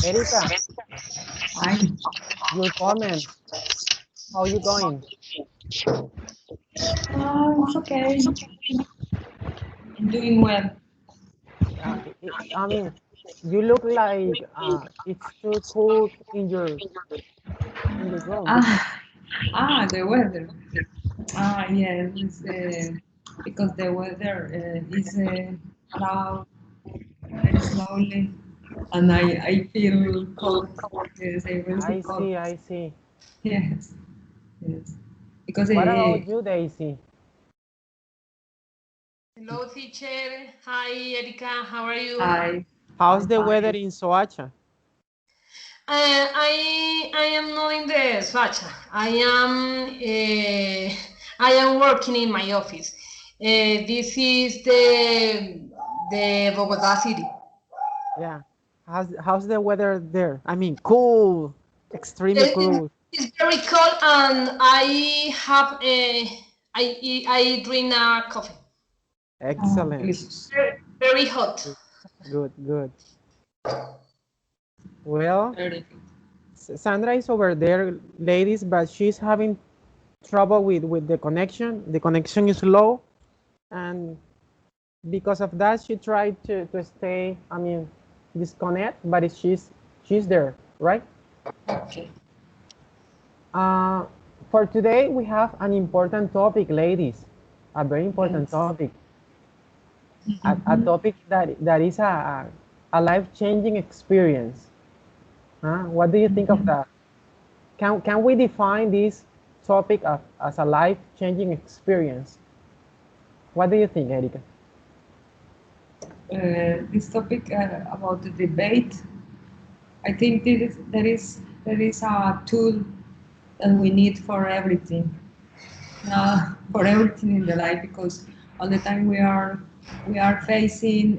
Erika, Fine. your comment. How you going? It's okay. I'm doing well. I mean, you look like it's too cold in your room. Ah, the weather. Yes, it's, because the weather is cloud very slowly, and I feel cold. Yes, I will feel I cold. see, I see. Yes, yes. Because What about you, Daisy? Hello, teacher. Hi, Erika. How are you? How's I'm the weather fine. in Soacha? I am not in the Swacha. I am working in my office. This is the Bogota city. Yeah. How's the weather there? I mean, cool, extremely cool. It's very cold, and I have I drink a coffee. Oh, Excellent. delicious. Very hot. Good, good. Well, Very good. Sandra is over there, ladies, but she's having trouble with the connection. The connection is low, and because of that, she tried to stay, I mean, disconnect, but she's there, right? Okay. Uh, for today, we have an important topic, ladies, a very important Yes. topic, a topic that is a life-changing experience. Huh? What do you think of that? Can we define this topic as a life-changing experience? What do you think, Erika? This topic about the debate, I think there is a tool that we need for everything, for everything in the life, because all the time we are facing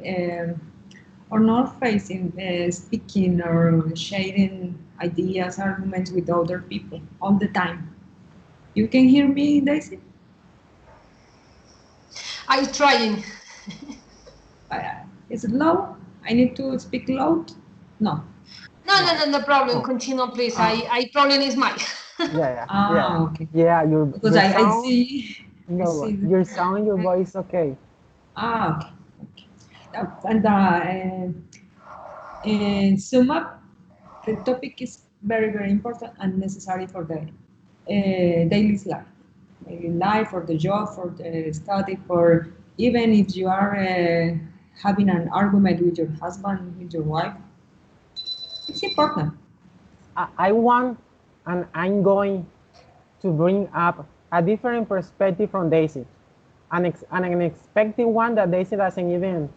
or not facing speaking or sharing ideas, arguments with other people all the time. You can hear me, Daisy? I trying. Is it low? I need to speak loud? No. No problem. No. Continue, please. Ah, I problem is mine. okay. Yeah. Because Your I sound, see, I no, see. your sound, your voice, okay. Okay. Okay. And sum up, the topic is very, very important and necessary for the daily life, for the job, for the study, for even if you are having an argument with your husband, with your wife, it's important. I want, and I'm going to bring up a different perspective from Daisy, an unexpected one that Daisy doesn't even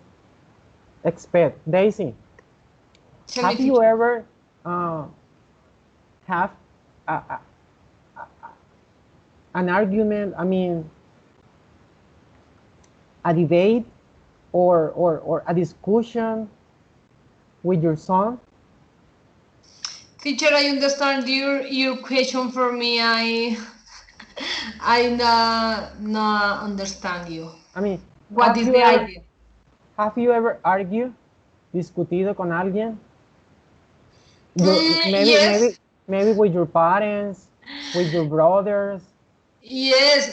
expect. Daisy, Tell me, have you teacher. ever uh, have a, an argument? I mean, a debate or a discussion with your son? Teacher, I understand your question for me. I not understand you. I mean, What is the idea? have you ever argued, discutido con alguien? Your Yes, maybe with your parents, with your brothers. yes.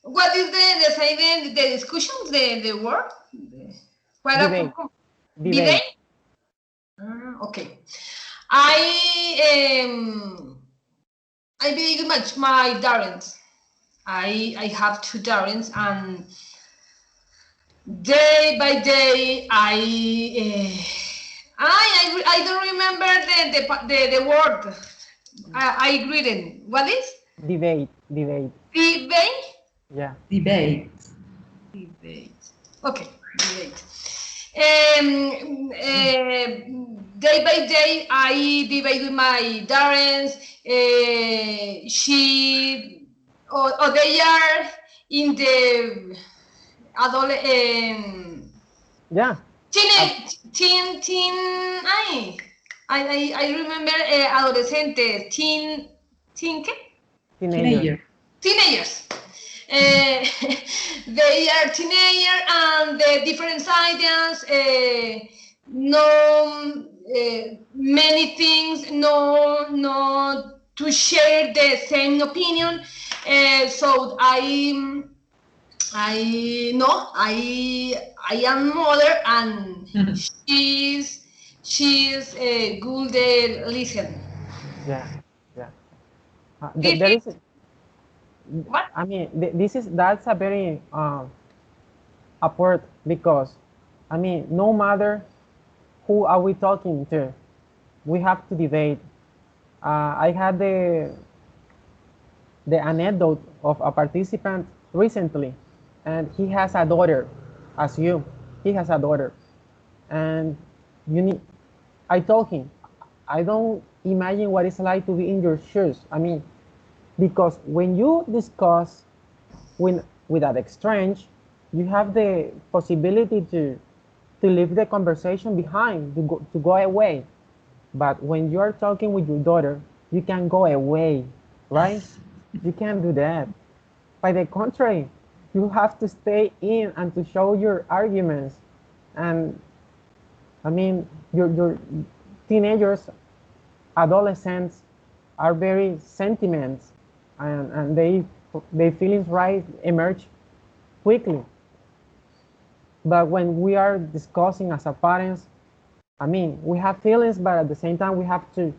What is the say the discussions the word? What Debate, debate. debate? Okay. I I believe my parents. I have two parents, and day by day I don't remember the word. I read. What is Debate. debate? Yeah. Debate. Debate. Okay, debate. Day by day, I debate with my parents. Or they are in the adolescent. Yeah. Uh, I remember adolescentes, ¿qué? teenager. Teenager. Teenagers. Uh, they are teenagers, and the different ideas no many things, no to share the same opinion. So I know I am mother, and she's a good listen. Yeah, yeah. This There is, is what? I mean, that's a very apart, because, I mean, no matter who are we talking to, we have to debate. I had the anecdote of a participant recently, and he has a daughter, as you. He has a daughter, and you need. I told him, I don't imagine what it's like to be in your shoes. I mean, because when you discuss with an exchange, you have the possibility to leave the conversation behind, to go away. But when you are talking with your daughter, you can go away, right? You can't do that. By the contrary, you have to stay in and to show your arguments. And I mean, your teenagers, adolescents are very sentiments, and they feelings right emerge quickly. But when we are discussing as a parents, I mean, we have feelings, but at the same time, we have to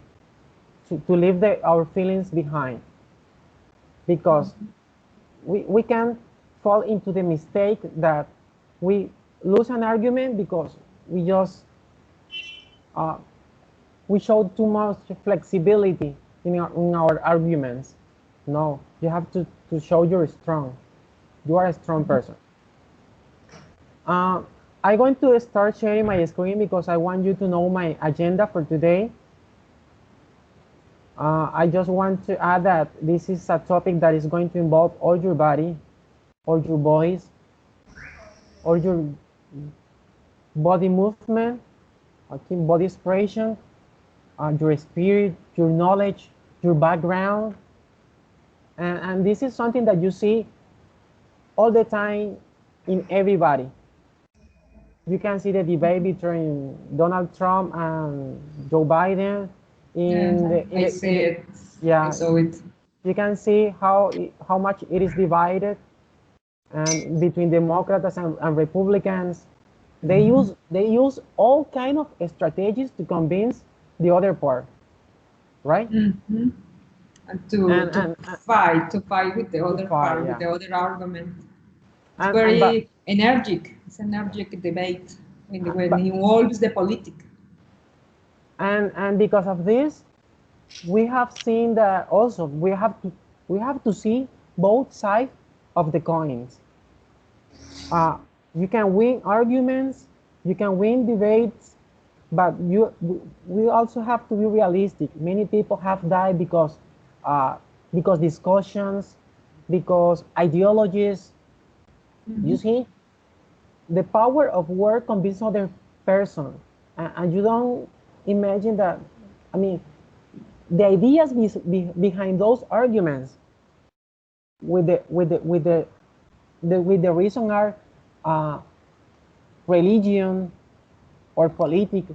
leave our feelings behind, because we can fall into the mistake that we lose an argument because we just we show too much flexibility in our arguments. No, you have to show you're strong. You are a strong person. I'm going to start sharing my screen because I want you to know my agenda for today. I just want to add that this is a topic that is going to involve all your body, all your voice, all your body movement, okay, body expression, your spirit, your knowledge, your background. And this is something that you see all the time in everybody. You can see the debate between Donald Trump and Joe Biden. I see it. I Yeah, saw it. you can see how much it is divided, and between Democrats and Republicans. They use all kind of strategies to convince the other part, right? And to fight with the other Fight, part, with yeah. the other argument. It's But very energetic. It's an energetic debate when it involves the politic. and because of this, we have seen that also we have to see both sides of the coins. You can win arguments, you can win debates, but we also have to be realistic. Many people have died because discussions, because ideologies. You see, the power of word convinces other person, and you don't imagine that. I mean, the ideas behind those arguments with the reason are uh, religion or politics.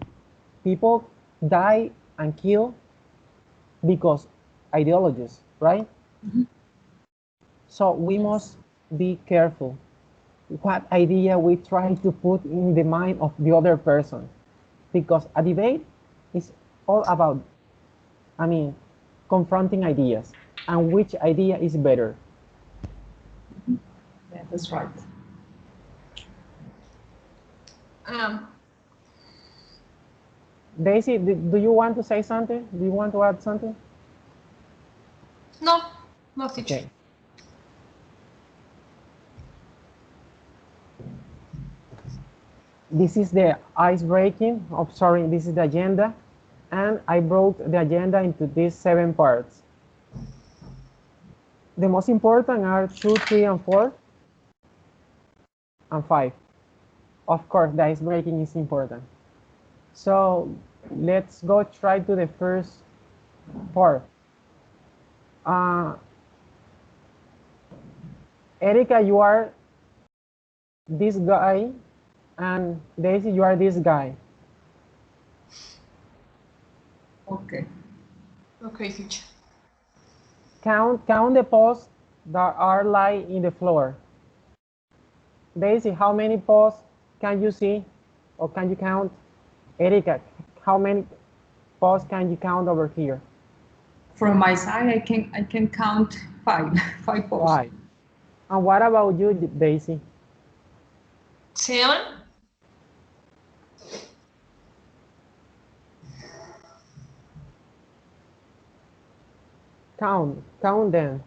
People die and kill because ideologies, right? So we must be careful what idea we try to put in the mind of the other person, because a debate is all about, I mean, confronting ideas and which idea is better. Yeah, that's right. Daisy, do you want to say something? Do you want to add something? No, no, teacher. Okay. This is the ice breaking. Oh, sorry, this is the agenda. And I broke the agenda into these 7 parts. The most important are 2, 3, and 4, and 5. Of course, the ice breaking is important. So let's go try to the first part. Erika, you are this guy, and Daisy, you are this guy. Okay. Okay, teacher. Count the posts that are lying in the floor. Daisy, how many posts can you see or can you count? Erika, how many posts can you count over here? From my side, I can count five posts. Right. And what about you, Daisy? 7. Count them.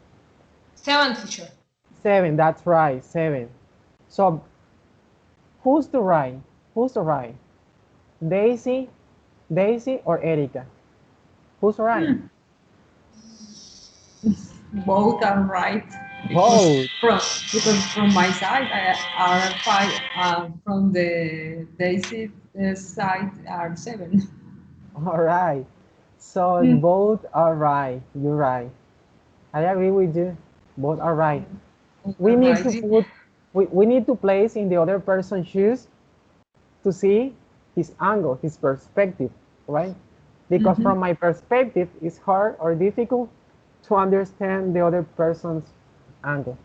7, teacher. 7, that's right, 7. So who's the right? Who's the right? Daisy or Erika? Who's right? Both are right. Both. Because from my side, I are 5. From the Daisy side are 7. All right. So both are right. You're right. I agree with you. Both are right. We need to put, we need to place in the other person's shoes to see his angle, his perspective, right? Because from my perspective, it's hard or difficult to understand the other person's angle.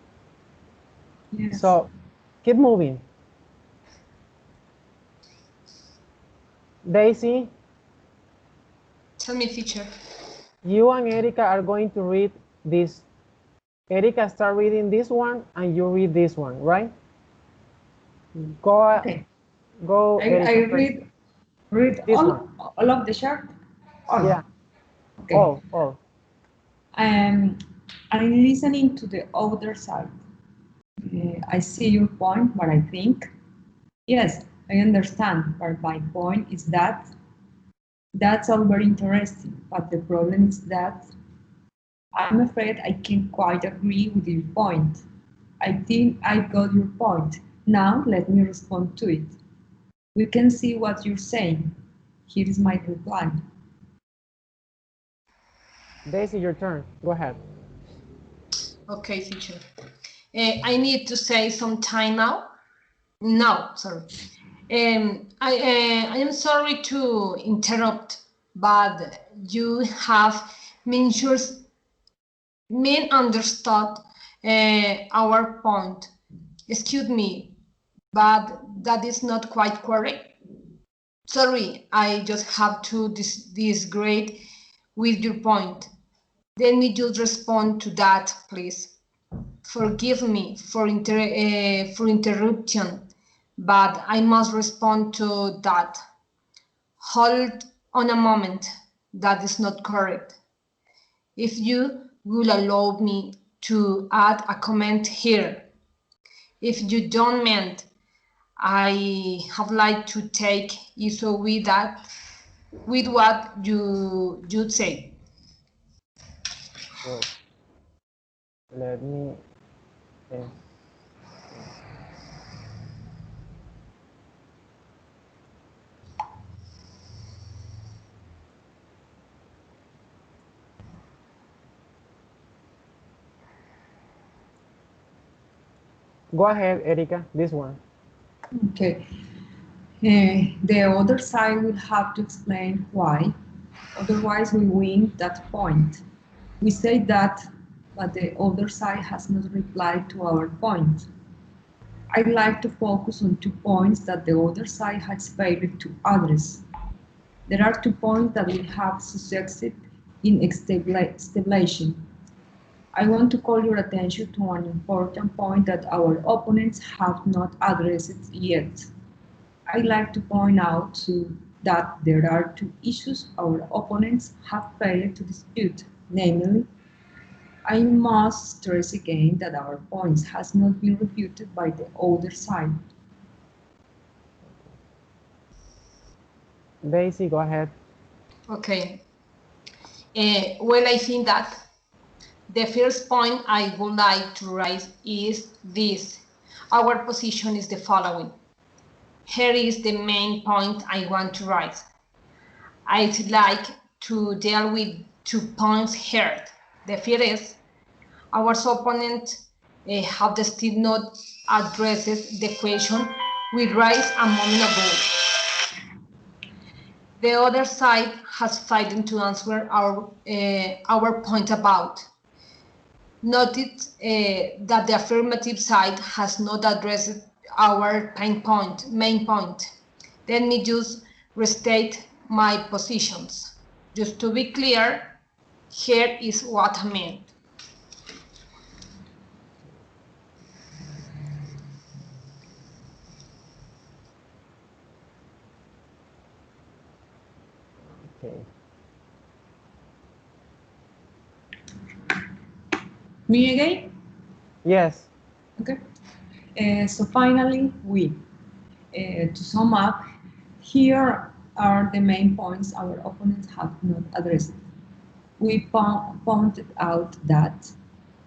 Yes. So keep moving. Daisy, Tell me, teacher. you and Erika are going to read this. Erika, start reading this one and you read this one, right? Go. Okay. Go. I Erika, read this all one. all of the chart. All. Yeah. Okay. All. I'm listening to the other side. I see your point, but I think, yes, I understand. But my point is that that's all very interesting. But the problem is that I'm afraid I can't quite agree with your point. I think I got your point. Now let me respond to it. We can see what you're saying. Here is my reply. Daisy, your turn. Go ahead. Okay, teacher. I need to say some time now. No, sorry. I am sorry to interrupt, but you have misunderstood our point. Excuse me, but that is not quite correct. Sorry, I just have to disagree with your point. Let me just respond to that, please. Forgive me for interruption, but I must respond to that. Hold on a moment. That is not correct. If you will allow me to add a comment here. If you don't mind, I have like to take issue with that, with what you say. Well, let me. Go ahead, Erika. This one. Okay. The other side will have to explain why. Otherwise, we win that point. We say that, but the other side has not replied to our point. I'd like to focus on 2 points that the other side has failed to address. There are 2 points that we have succeeded in establishing. I want to call your attention to an important point that our opponents have not addressed yet. I'd like to point out that there are 2 issues our opponents have failed to dispute, namely, I must stress again that our points has not been refuted by the other side. Daisy, go ahead. Okay. Well, I think that the first point I would like to raise is this. Our position is the following. Here is the main point I want to raise. I'd like to deal with 2 points here. The first is our opponent have still not addresses the question we raised a moment ago. the other side has failed to answer our point about. Notice that the affirmative side has not addressed our main point. Let me just restate my positions. Just to be clear, here is what I meant. Okay. Me again? Yes. Okay. So finally, to sum up, here are the main points our opponents have not addressed. We pointed out that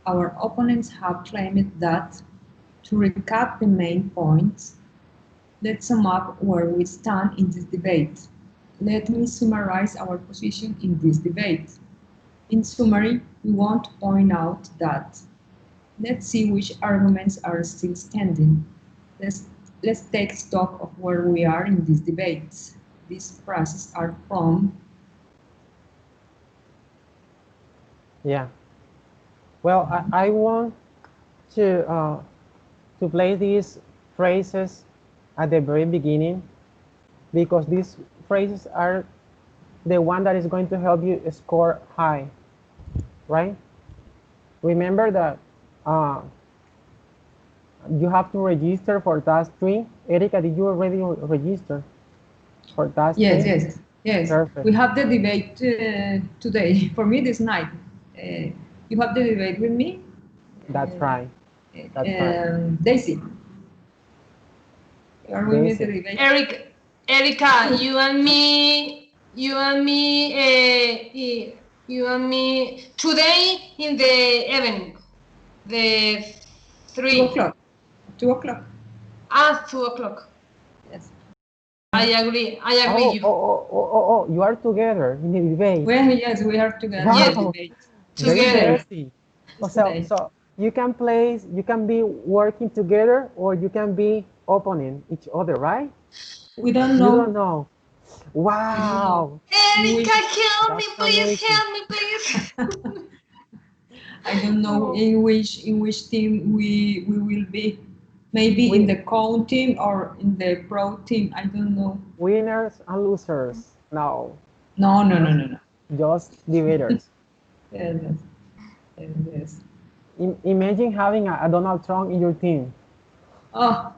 our opponents have claimed that, to recap the main points, let's sum up where we stand in this debate. Let me summarize our position in this debate. In summary, we want to point out that let's see which arguments are still standing. Let's take stock of where we are in these debates. These phrases are from... Yeah. Well, I want to play these phrases at the very beginning, because these phrases are the one that is going to help you score high, right? Remember that you have to register for task 3. Erica, did you already register for task 3? Yes. Perfect. We have the debate today. For me, this night. You have the debate with me? That's right. That's right. Daisy. You are with me at the debate? Erica, you and me today in the evening, the 3. 2 o'clock. 2 o'clock. 2 o'clock. Yes. I agree you. You are together in the debate. Well, yes, we are together. Wow. In the debate. Very Together. interesting. So you can be working together, or you can be opposing each other, right? We don't know. You don't know. Wow. Erica, help me, please. Amazing. Help me, please. I don't know in which team we will be. Maybe in the con team or in the pro team. I don't know. Winners and losers. No. No. Just debaters. Yes. Imagine having a Donald Trump in your team. Oh,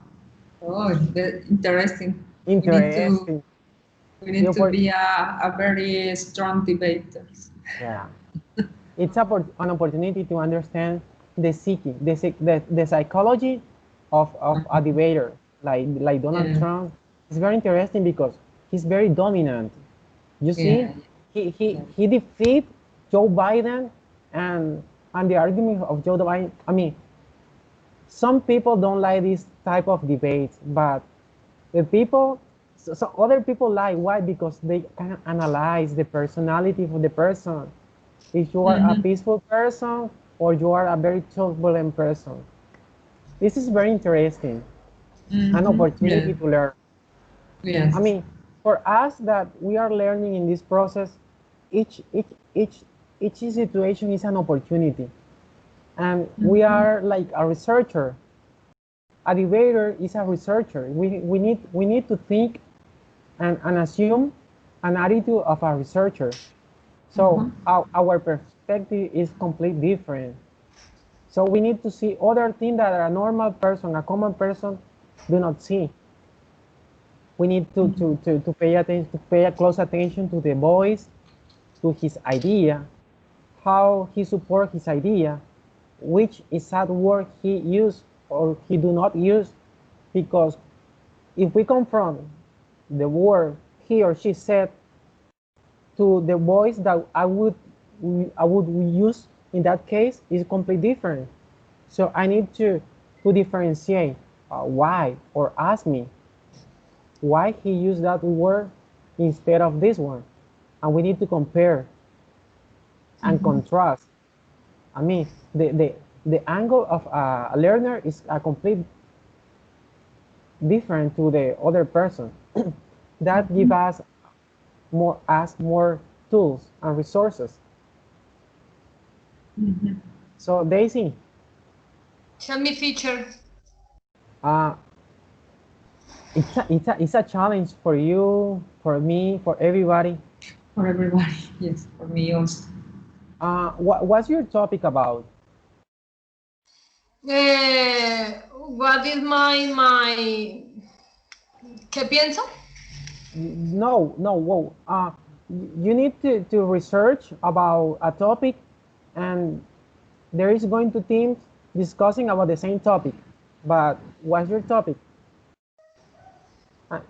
interesting. Interesting. We need to be a very strong debater. Yeah. It's an opportunity to understand the psyche, the psychology of a debater like Donald Trump. It's very interesting because he's very dominant. You see, he defeat Joe Biden, and the argument of Joe Biden. I mean, some people don't like this type of debates, but the people, so other people like. Why? Because they can analyze the personality of the person. If you are a peaceful person or you are a very turbulent person. This is very interesting. An opportunity to learn. Yes. I mean, for us that we are learning in this process, each situation is an opportunity. And we are like a researcher. A debater is a researcher. We need to think and assume an attitude of a researcher. So our perspective is completely different. So we need to see other things that a normal person, a common person, do not see. We need to pay attention, to pay a close attention to the voice, to his idea, how he supports his idea, which exact word he use or he do not use, because if we confront the word he or she said to the voice that I would use in that case, is completely different. So I need to differentiate why, or ask me why he used that word instead of this one, and we need to compare and contrast. I mean, the angle of a learner is a complete different to the other person. That give us more tools and resources. So Daisy, Tell me, teacher. uh, it's a challenge for you, for me, for everybody. For everybody, yes, for me also. What's your topic about? What is my ¿Qué pienso? No, whoa. You need to research about a topic, and there is going to teams discussing about the same topic. But what's your topic?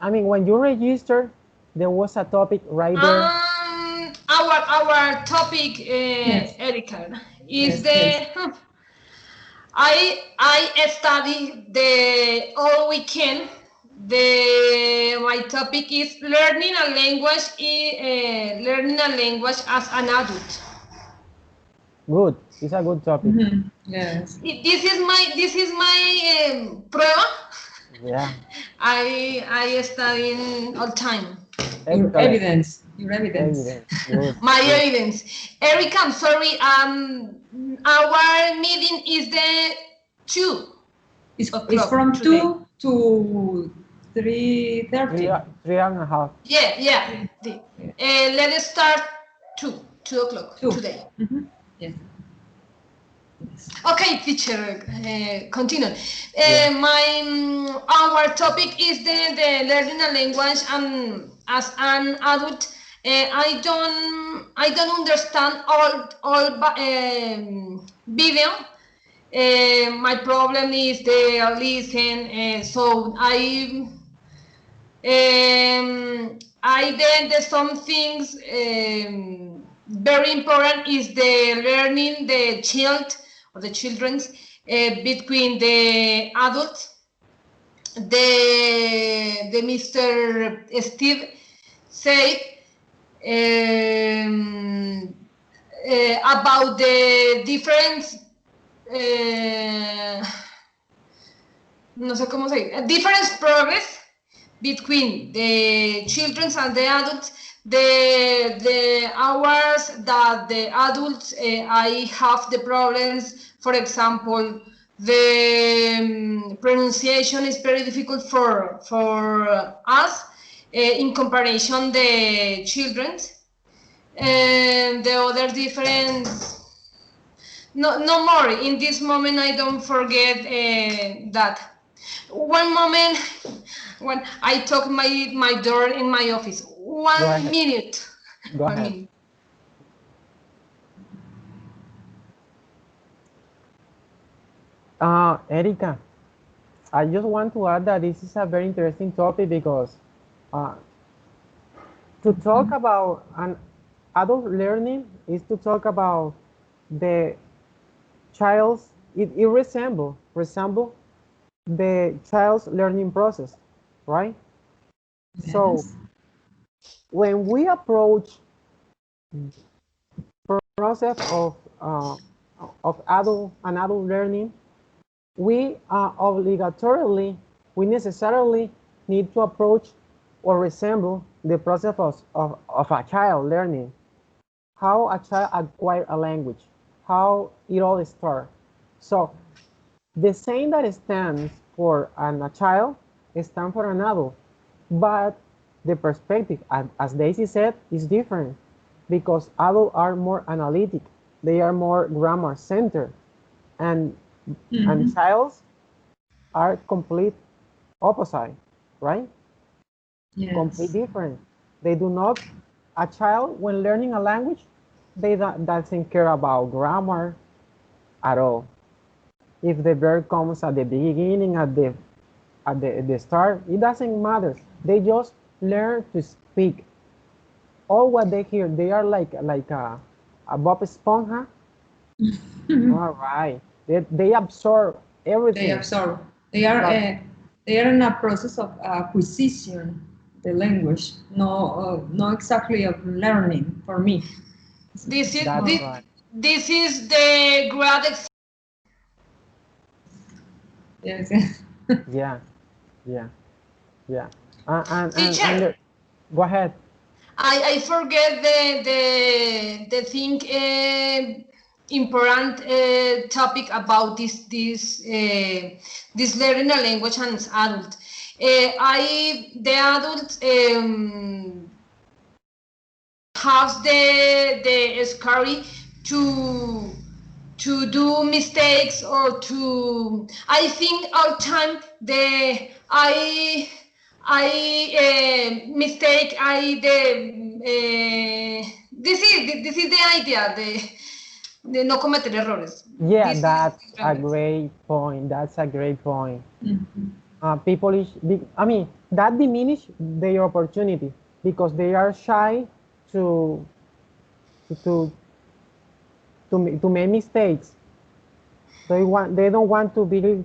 I mean, when you register, there was a topic right there. Our topic, Yes. Erica, is Yes. I study the all weekend. My topic is learning a language. Learning a language as an adult. Good. It's a good topic. Yes. This is my prueba. Yeah. I study all time. Your Excellent. evidence. Your evidence. Good. My Good. evidence. Eric, I'm sorry. Our meeting is the 2 It's o'clock from today. 2 to 3:30. 3.5. Yeah. Let us start 2 o'clock today. Yes. Okay, teacher, continue. Yeah. Our topic is the learning a language, and as an adult, I don't understand all video. My problem is the listen. So I did some things. Very important is the learning the child or the children's between the adults. The Mr. Steve said about the difference. No sé cómo say, difference progress between the children and the adults. The hours that the adults I have the problems. For example, the pronunciation is very difficult for us in comparison the children's. And the other difference. No more. In this moment, I don't forget that. One moment when I took my door in my office. One minute. Go ahead. Erika, I just want to add that this is a very interesting topic because to talk about an adult learning is to talk about the child's, it resemble the child's learning process, right? Yes. So when we approach the process of adult learning, we necessarily need to approach or resemble the process of a child learning, how a child acquires a language, how it all starts. So the same that stands for a child stands for an adult, but the perspective, as Daisy said, is different because adults are more analytic, they are more grammar centered, and childs are complete opposite, right? Yes. Complete different. They do not, a child when learning a language, they doesn't care about grammar at all. If the verb comes at the beginning, at the start, it doesn't matter. They just learn to speak. All what they hear, they are like a Bob Esponja. All right. They absorb everything. They absorb. They are in a process of acquisition, the language. No exactly of learning for me. This is the grad. Yes. Yeah. And go ahead. I forget the thing important topic about this learning a language as adult. The adult has the scary to do mistakes or to, I think all time mistake this is the idea de no cometer errores. Yeah, that's a great point. That's a great point. People is, I mean, that diminish their opportunity because they are shy to to to make mistakes. They don't want to be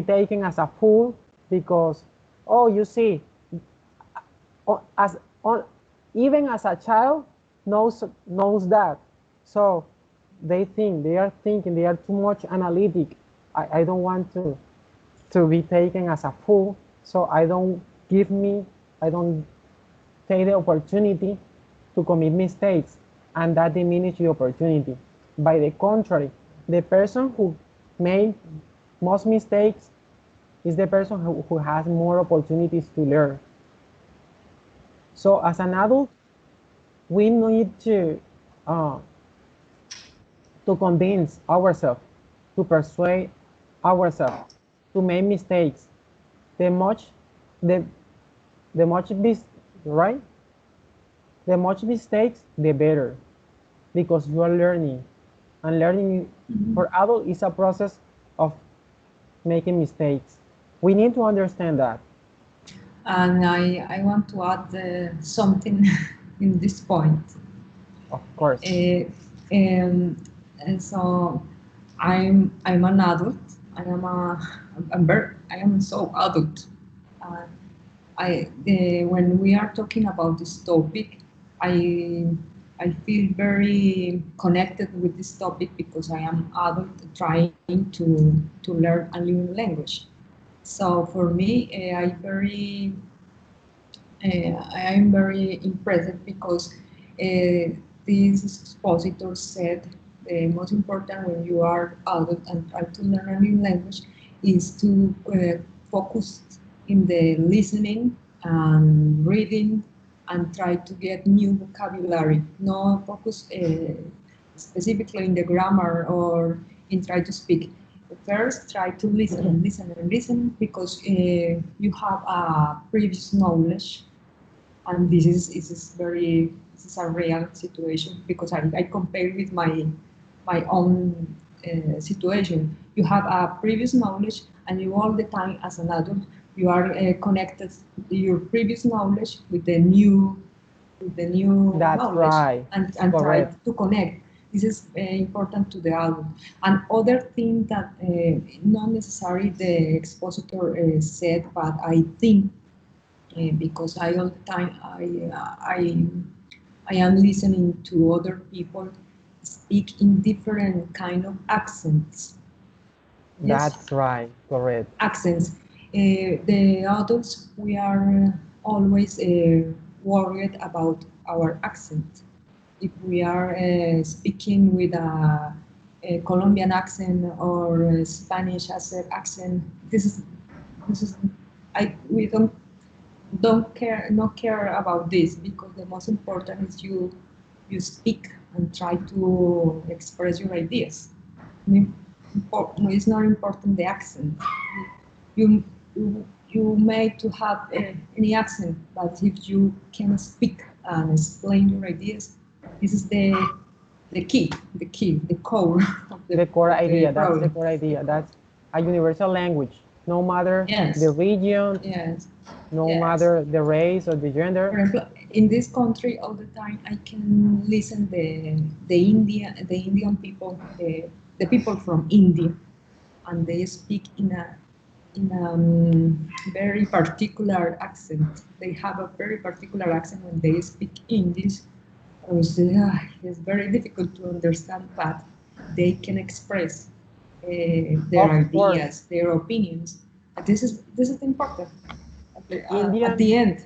taken as a fool because, oh, you see, even as a child knows that. So they are thinking they are too much analytic. I don't want to be taken as a fool, so I don't take the opportunity to commit mistakes, and that diminishes the opportunity. By the contrary, the person who made most mistakes is the person who has more opportunities to learn. So as an adult, we need to convince ourselves, to persuade ourselves, to make mistakes. The much right? The much mistakes, the better, because you are learning, and learning for adults is a process of making mistakes. We need to understand that. And I want to add something in this point. Of course. And so I'm an adult. I am so adult. When we are talking about this topic, I feel very connected with this topic because I am adult trying to learn a new language. So for me, I am very impressed because this expositor said the most important when you are adult and try to learn a new language is to focus in the listening and reading and try to get new vocabulary. No focus specifically in the grammar or in try to speak. First, try to listen and listen and listen because you have a previous knowledge, and this is a real situation because I compare with my own situation. You have a previous knowledge, and you all the time as an adult you are connected your previous knowledge with the new That's knowledge, right. and try to connect. This is important to the adult. And other thing that not necessarily the expositor said, but I think because I all the time I am listening to other people speak in different kind of accents. That's right, correct. Accents. The adults, we are always worried about our accent. If we are speaking with a Colombian accent or a Spanish accent, this is we don't care about this because the most important is you speak and try to express your ideas. It's not important the accent. You you may to have any accent, but if you can speak and explain your ideas, this is the key, the core of the core idea. problem. That's the core idea. That's a universal language, no matter the region, no matter the race or the gender. For example, in this country, all the time I can listen the Indian people, the people from India, and they speak in a very particular accent. They have a very particular accent when they speak English. It's very difficult to understand, but they can express their ideas, their opinions. This is important. At the end.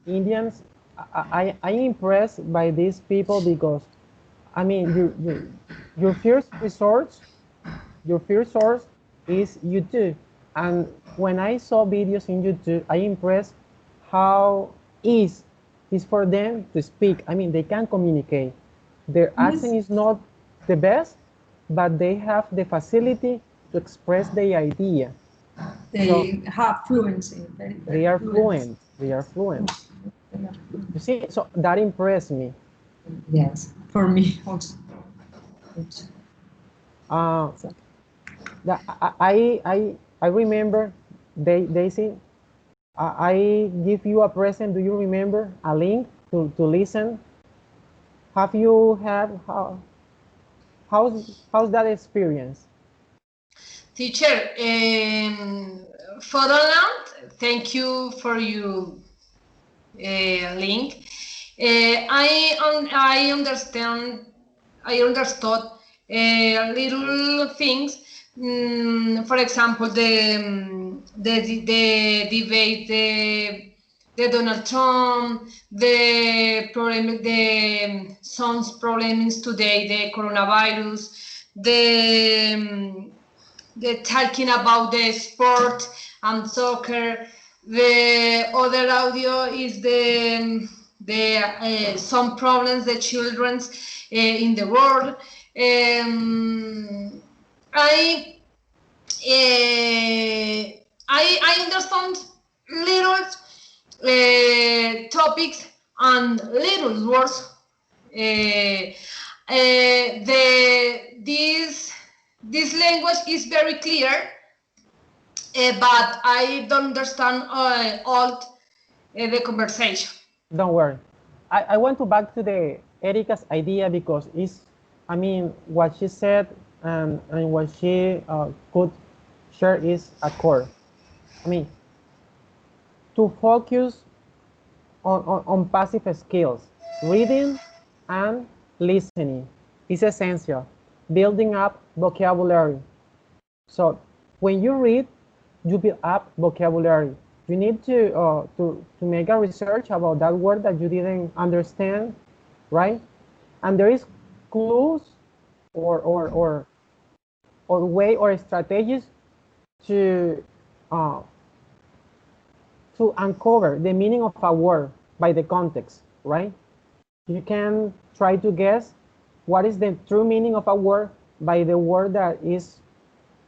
Indians I'm impressed by these people because, I mean, your first resource, your first source is YouTube. And when I saw videos in YouTube, I impressed how easy it is for them to speak. I mean, they can communicate. Their accent Yes, is not the best, but they have the facility to express the idea. So they have fluency, very, they very are fluent. fluent. They are fluent. They are fluent. You see, so that impressed me. Yes, for me also. Also. Uh, So, that I remember Daisy. I give you a present. Do you remember a link to listen? Have you had how's that experience? Teacher, Fatherland, thank you for your link. I understand. I understood little things. For example, the debate, the Donald Trump, the problem, the son's problems today, the coronavirus, the talking about the sport and soccer. The other audio is the some problems the children's in the world. I I understand little topics and little words. This language is very clear, but I don't understand all the conversation. Don't worry. I want to back to the Erica's idea because it's, I mean, what she said and what she could share is a core. I mean, to focus on passive skills, reading and listening is essential. Building up vocabulary. So when you read, you build up vocabulary. You need to make a research about that word that you didn't understand, right? And there is clues or or or or way or strategies to uh, to uncover the meaning of a word by the context, right? You can try to guess what is the true meaning of a word by the word that is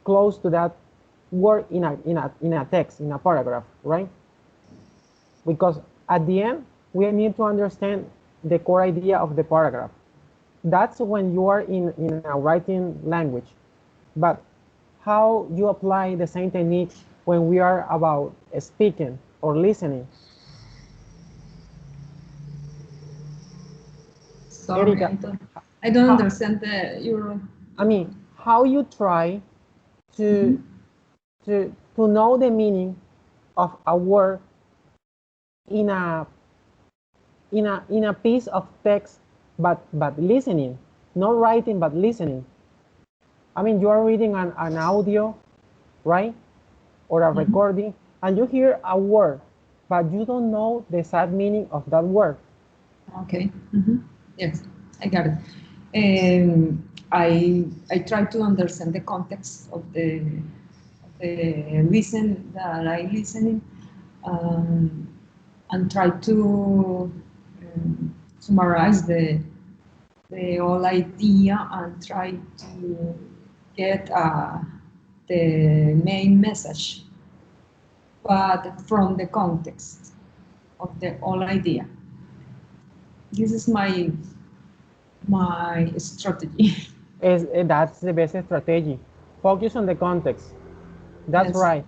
close to that word in a text, in a paragraph, right? Because at the end, we need to understand the core idea of the paragraph. That's when you are in a writing language. But how you apply the same technique when we are about speaking or listening? sorry, Erika, I don't how, understand the your. I mean, how you try to Mhm. to know the meaning of a word in a piece of text, but listening, not writing, but listening. I mean, you are reading an audio, right, or a Mhm. recording, and you hear a word, but you don't know the exact meaning of that word. Okay. Yes, I got it. I try to understand the context of the listen that I listening, um, and try to summarize the whole idea and try to get the main message, but from the context of the whole idea. This is my strategy. That's the best strategy. Focus on the context. That's Yes. right.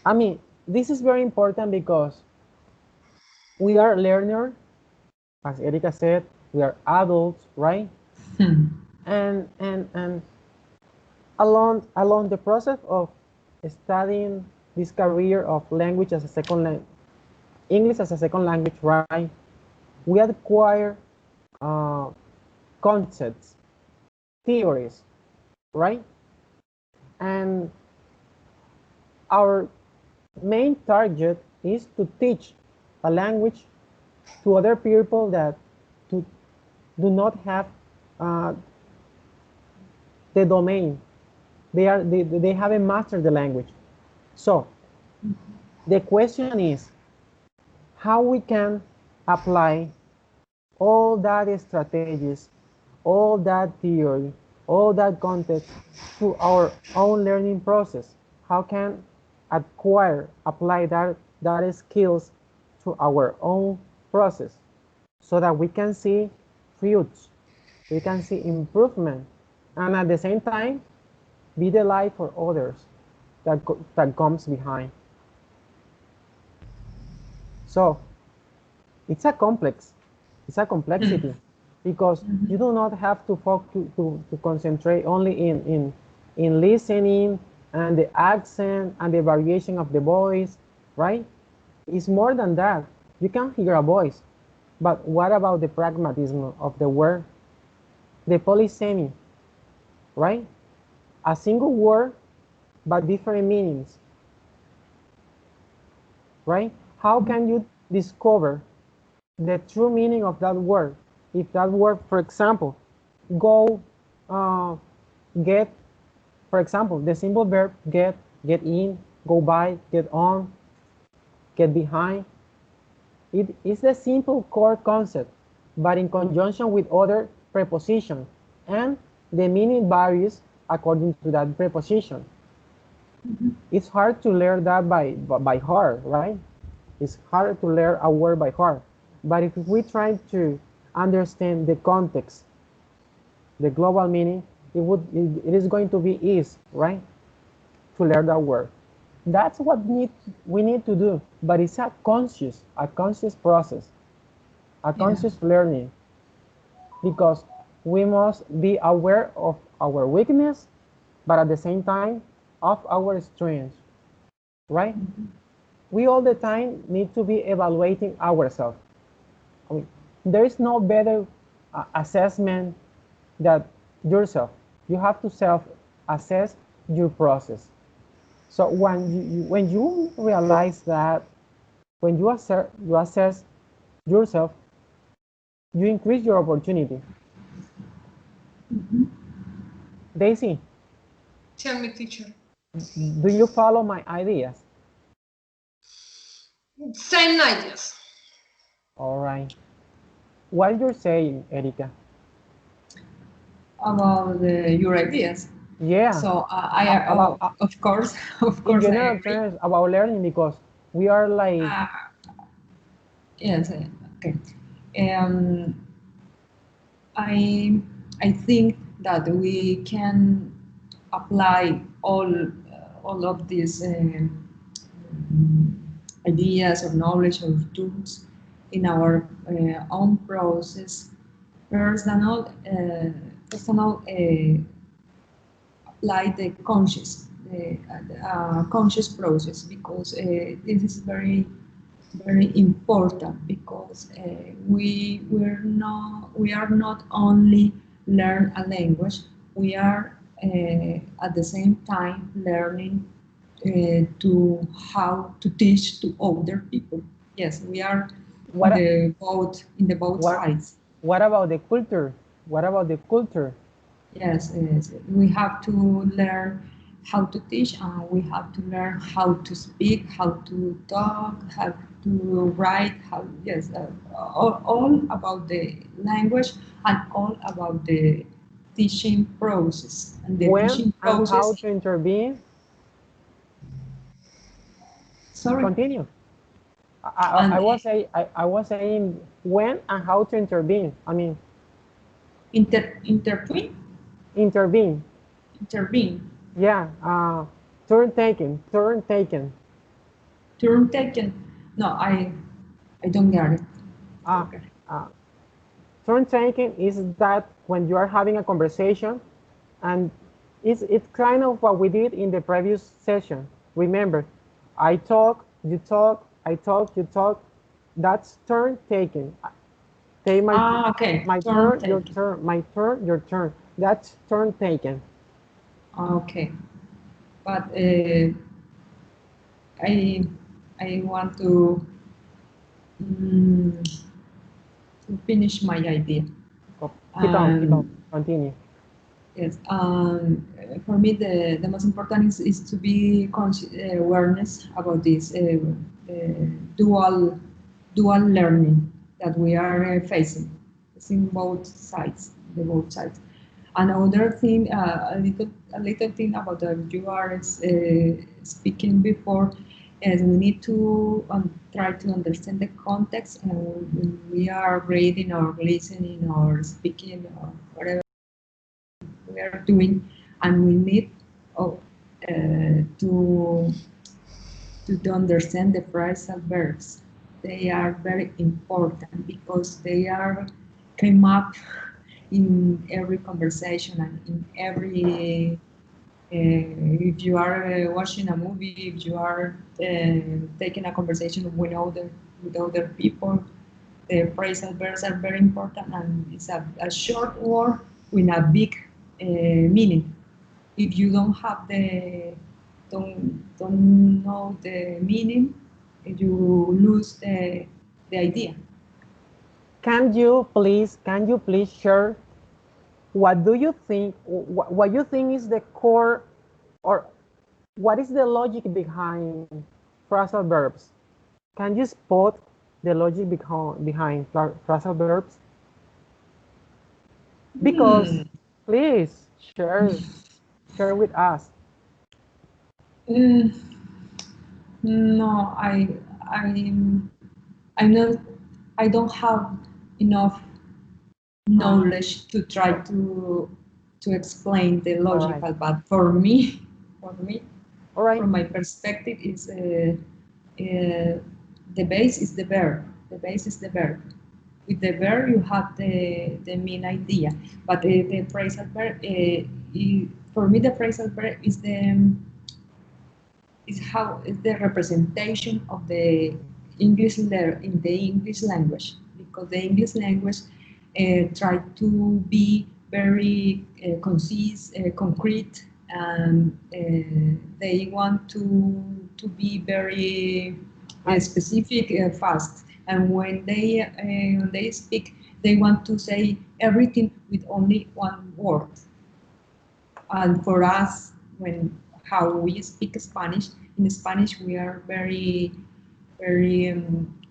I mean, this is very important because we are learners, as Erika said, we are adults, right? Hmm. And along the process of studying this career of language as a second language, English as a second language, right? We acquire uh, concepts, theories, right? And our main target is to teach a language to other people that do not have the domain. They haven't mastered the language. So the question is how we can apply all that strategies, all that theory, all that context to our own learning process. How can apply that skills to our own process so that we can see fruits, we can see improvement, and at the same time be the light for others that comes behind. So it's a complexity because you do not have to focus to concentrate only in listening and the accent and the variation of the voice, right? It's more than that. You can hear a voice, but what about the pragmatism of the word, the polysemy, right? A single word but different meanings, right? How can you discover the true meaning of that word? If that word, for example, go, get, for example, the simple verb get in, go by, get on, get behind. It is a simple core concept, but in conjunction with other prepositions, and the meaning varies according to that preposition. It's hard to learn that by heart, right? It's hard to learn a word by heart. But if we try to understand the context, the global meaning, it is going to be easy, right? To learn that word. That's what we need to do. But it's a conscious process, a conscious learning, because we must be aware of our weakness, but at the same time of our strengths, right? We all the time need to be evaluating ourselves. I mean, there is no better assessment than yourself. You have to self-assess your process. So when you realize that, when you assess yourself, you increase your opportunity. Daisy. Tell me, teacher. Do you follow my ideas? Same ideas. All right. What you're saying, Erika? About your ideas. Yeah. So of course, in I general agree. terms about learning, because we are like. Yes. Okay. I think that we can apply all of these ideas or knowledge or tools in our own process. Personal apply the conscious process, because this is very important, because we are not only learn a language, we are at the same time learning to how to teach to other people. Yes, we are in the both sides. What about the culture? What about the culture? Yes, we have to learn how to teach, and we have to learn how to speak, how to talk, how to write, all about the language and all about the teaching process. And the teaching process. And how to intervene? Sorry. Continue. I was saying when and how to intervene. I mean. Intervene. Yeah. Turn taken. No, I don't get it. Turn taking is that when you are having a conversation, and it's kind of what we did in the previous session. Remember, I talk, you talk, I talk, you talk. That's turn taken. Take my turn, your turn, my turn, your turn. That's turn taken. Okay, but I want to finish my idea. Keep on, continue. Yes, for me the most important is to be awareness about this dual learning that we are facing. It's in both sides, the both sides. Another thing, a little thing about that you are speaking before, is we need to try to understand the context, and when we are reading or listening or speaking or whatever we are doing, and we need oh, to understand the phrasal verbs. They are very important because they are came up in every conversation and in every if you are watching a movie, if you are taking a conversation with other people, the phrasal verbs are very important, and it's a short word with a big meaning. If you don't have don't know the meaning, you lose the idea. Can you please share what do you think, what you think is the core, or what is the logic behind phrasal verbs? Can you spot the logic behind phrasal verbs? Because please share with us. No, I'm not. I don't have enough knowledge to try to explain the logical. Right. But for me, all right, from my perspective, is the base is the verb. The base is the verb. With the verb, you have the main idea. But the phrasal verb, for me, the phrasal verb is the representation of the English in the English language, because the English language try to be very concise, concrete, and they want to be very specific, fast. And when they speak, they want to say everything with only one word. And for us, how we speak Spanish, in Spanish we are very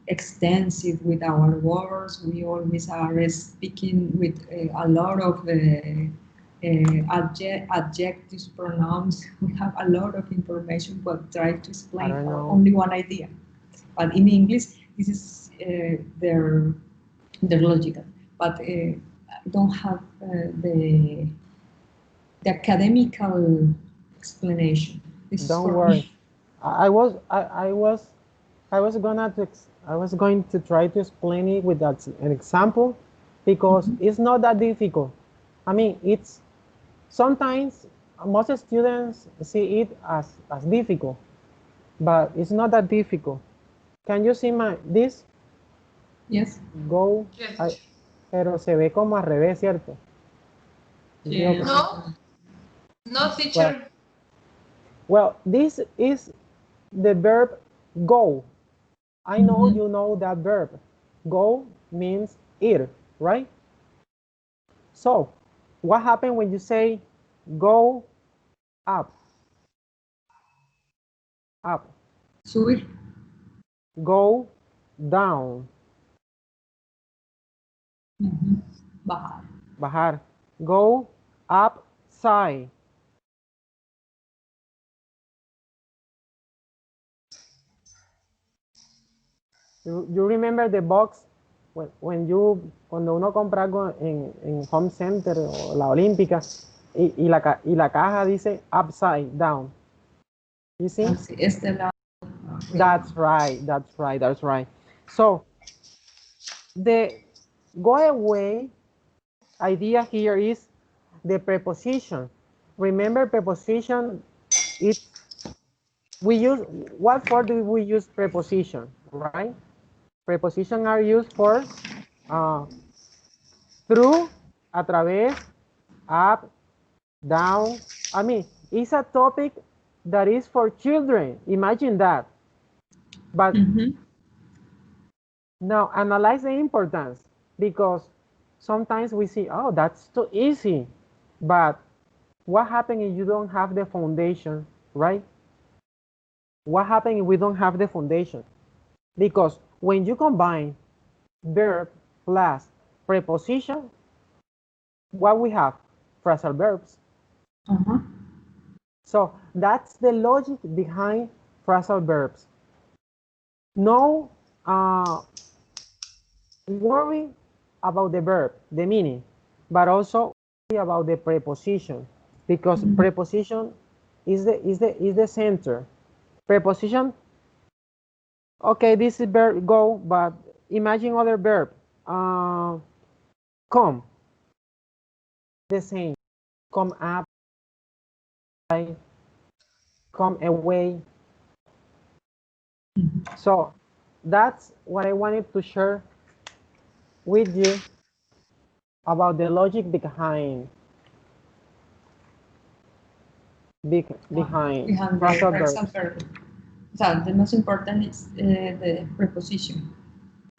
extensive with our words. We always are speaking with a lot of adjectives, pronouns. We have a lot of information, but try to explain only one idea. But in English, this is their logical. But don't have the academical explanation. Don't worry. I was going to try to explain it with an example, because it's not that difficult. I mean, it's sometimes most students see it as difficult, but it's not that difficult. Can you see this? Yes. Go. Yes. Pero se ve como al revés, ¿cierto? Yeah. No, teacher. Well, this is the verb go. I know you know that verb. Go means eat, right? So, what happens when you say go up? Up. Subir. Go down. Bajar. Bajar. Go upside. You remember the box cuando uno compra algo en Home Center o la Olímpica y la caja dice upside down. You see? That's right. So the go away idea here is the preposition. Remember, preposition, what for do we use preposition, right? Preposition are used for through, a través, up, down. I mean, it's a topic that is for children. Imagine that. But now analyze the importance. because sometimes we see, oh, that's too easy. But what happens if you don't have the foundation, right? What happens if we don't have the foundation? Because when you combine verb plus preposition, what we have? Phrasal verbs. So that's the logic behind phrasal verbs. No worry about the verb, the meaning, but also about the preposition, because preposition is the center. Preposition, okay, this is verb go, but imagine other verb. Come, the same. Come up, come away. So that's what I wanted to share with you about the logic behind phrasal verbs. So the most important is the preposition.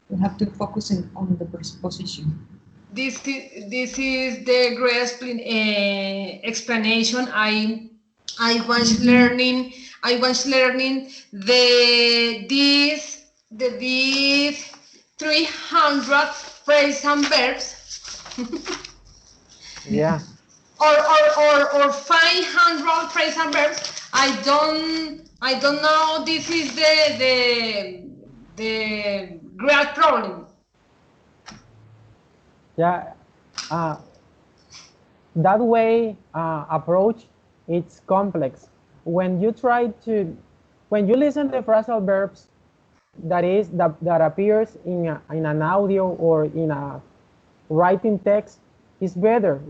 We have to focus on the preposition. This is the great explanation. I was learning these 300 phrasal verbs. Yeah. or 500 phrasal verbs. I don't know. This is the great problem. Yeah. That way approach, it's complex. When you listen to phrasal verbs that appears in an audio or in a writing text, it's better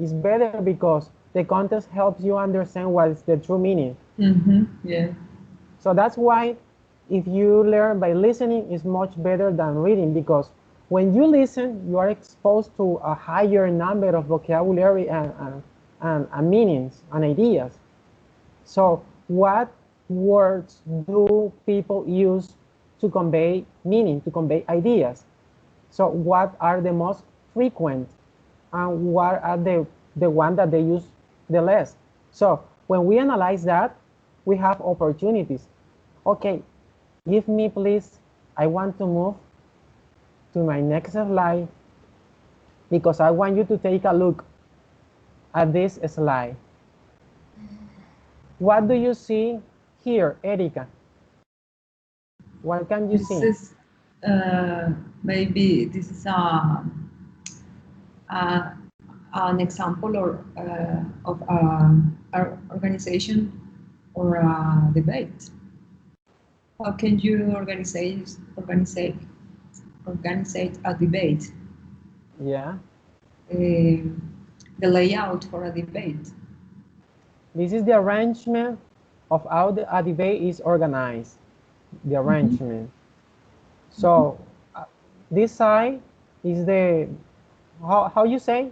because the context helps you understand what is the true meaning. Yeah. So that's why if you learn by listening, it's much better than reading, because when you listen, you are exposed to a higher number of vocabulary and meanings and ideas. So what words do people use to convey meaning, to convey ideas? So what are the most frequent, and what are the one that they use the less? So when we analyze that, we have opportunities. Okay, give me please, I want to move to my next slide, because I want you to take a look at this slide. What do you see here, Erika? What can you see? This is maybe this is an example of an organization or a debate. How can you organize a debate? Yeah. The layout for a debate. This is the arrangement of how a debate is organized. The arrangement. So this side is the how you say?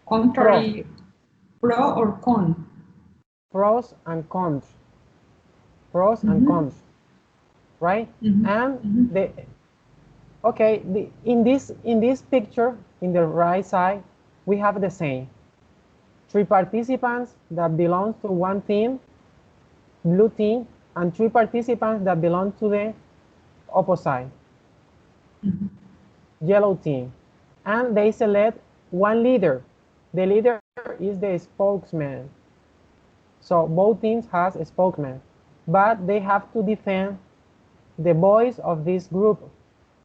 Contrary, pro or con. Pros and cons. Pros and cons. Right? And in this picture, in the right side, we have the same. 3 participants that belong to one team, blue team, and 3 participants that belong to the opposite, yellow team. And they select one leader. The leader is the spokesman. So both teams has a spokesman, but they have to defend the voice of this group.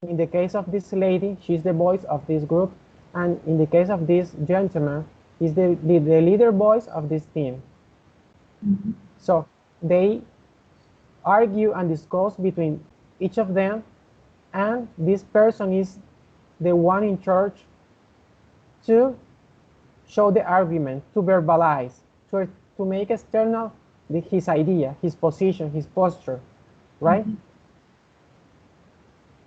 In the case of this lady, she's the voice of this group, and in the case of this gentleman, is the leader voice of this team. So they argue and discuss between each of them, and this person is the one in charge to show the argument, to verbalize, to make external his idea, his position, his posture, right?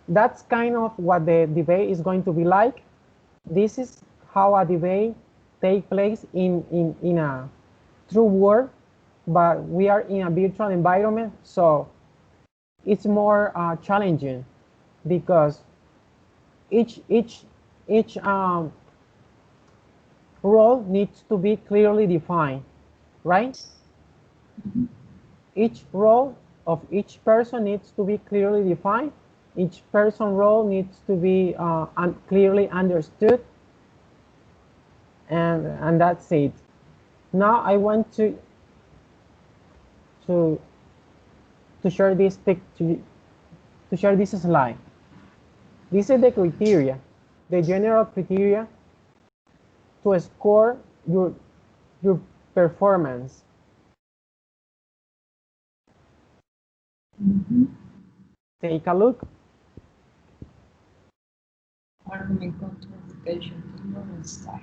That's kind of what the debate is going to be like. This is how a debate takes place in a true world, but we are in a virtual environment, so it's more challenging because each role needs to be clearly defined, right? Each role of each person needs to be clearly defined. Each person role needs to be clearly understood, and that's it. Now I want to share this to share this slide. This is the criteria, the general criteria to score your performance. Take a look. Argument, contradiction, and style.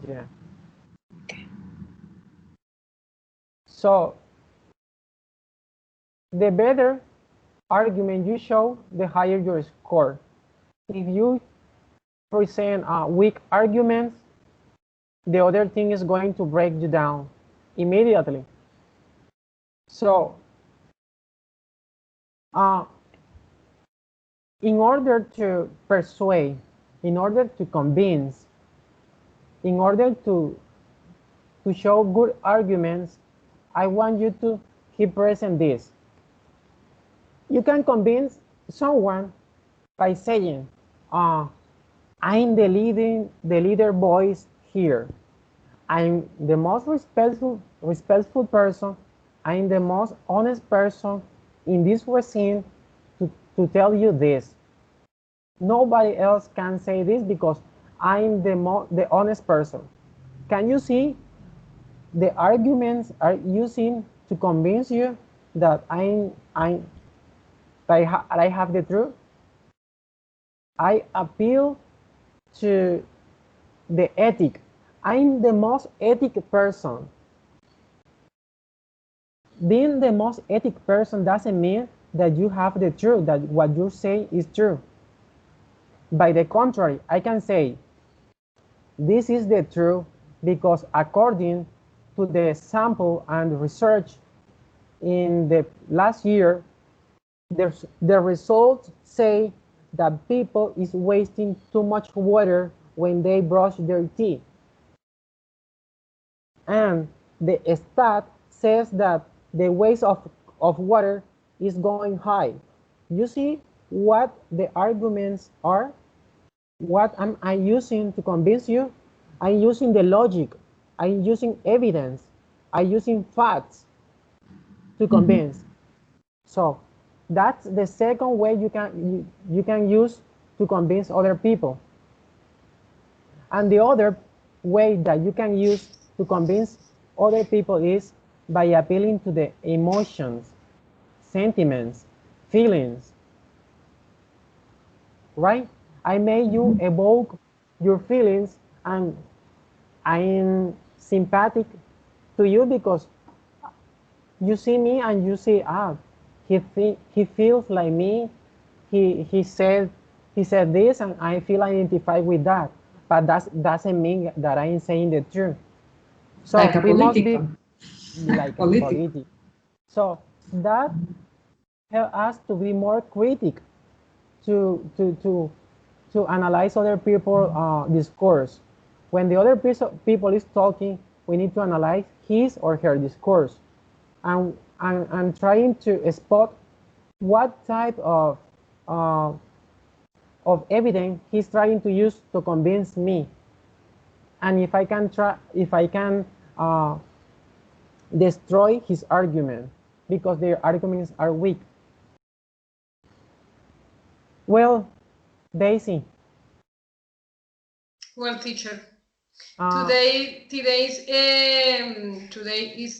Yeah. Okay. So the better argument you show, the higher your score. If you present weak arguments, the other thing is going to break you down immediately. So in order to persuade, in order to convince, in order to show good arguments, I want you to keep present this. You can convince someone by saying, I'm the leader voice here. I'm the most respectful person. I'm the most honest person in this scene to tell you this. Nobody else can say this because I'm the honest person. Can you see the arguments are using to convince you that I have the truth? I appeal to the ethic. I'm the most ethic person. Being the most ethic person doesn't mean that you have the truth, that what you say is true. By the contrary, I can say, this is the truth because according to the sample and research in the last year, the results say that people is wasting too much water when they brush their teeth. And the stat says that the waste of water is going high. You see what the arguments are? What am I using to convince you? I'm using the logic. I'm using evidence. I'm using facts to convince. So that's the second way you can use to convince other people. And the other way that you can use to convince other people is by appealing to the emotions, sentiments, feelings, right? I made you evoke your feelings, and I'm sympathetic to you because you see me and you see, he feels like me. He said this, and I feel identified with that. But that doesn't mean that I'm saying the truth. So like a we must be like like a political. So that helps us to be more critical to analyze other people's discourse. When the other people is talking, we need to analyze his or her discourse, and trying to spot what type of evidence he's trying to use to convince me, and if I can destroy his argument because their arguments are weak. Well, Daisy. Well, teacher, today is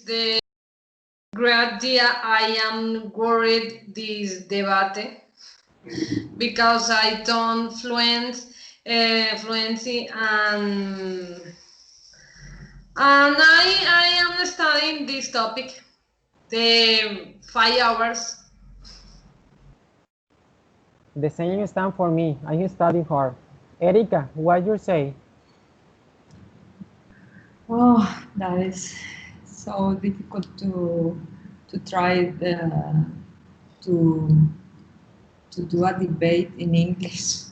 the great day. I am worried this debate because I don't fluency and I am studying this topic the 5 hours. The same stand for me. I study hard. Erika, what you say? Oh, that is so difficult to try to do a debate in English,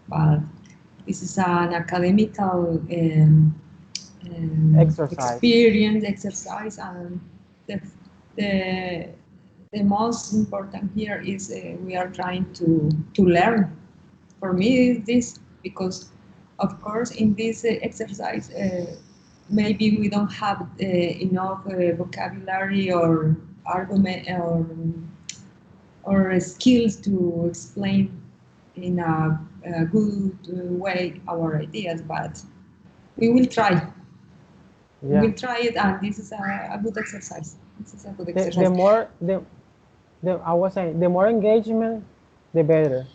but this is an academical Exercise. experience, exercise, and the, the, the most important here is we are trying to learn. For me, this because, of course, in this exercise, maybe we don't have enough vocabulary or argument or skills to explain in a good way our ideas, but we will try. Yeah. We'll try it, and this is a good exercise. This is a good exercise. The more I was saying, the more engagement, the better.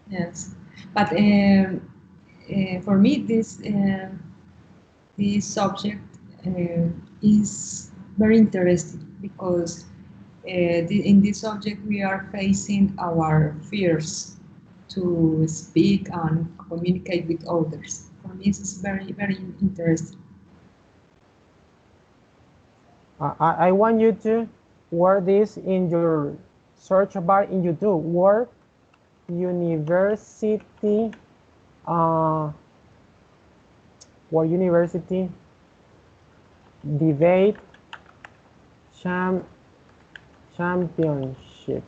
Yes, but for me, this subject is very interesting because in this subject we are facing our fears to speak and communicate with others. For me, this is very, very interesting. I want you to word this in your search bar in YouTube. Word university, World University debate championship.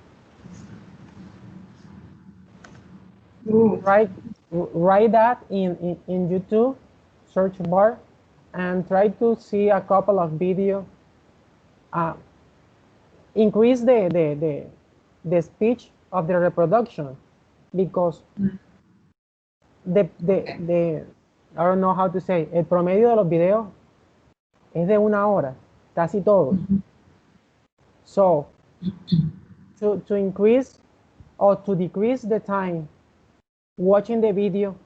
Ooh. Write that in YouTube search bar and try to see a couple of videos. Increase the speech of the reproduction because I don't know how to say, el promedio de los videos es de 1 hora, casi todos. So, to increase or to decrease the time watching the video,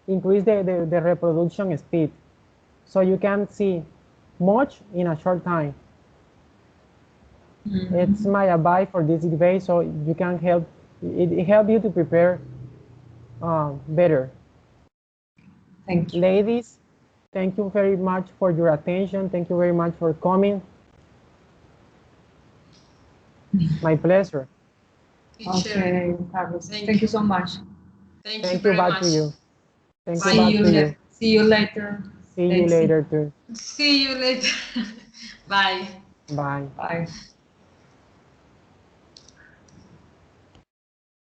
increase the reproduction speed so you can see much in a short time. It's my advice for this debate, so you can help you to prepare better. Thank you. Ladies, thank you very much for your attention. Thank you very much for coming. My pleasure. Okay, Carlos. Thank you so much. Thank Thank you you very back much. to you. Thank See you back you, to you. see you later. See you later too. See you later. Bye. Bye. Bye.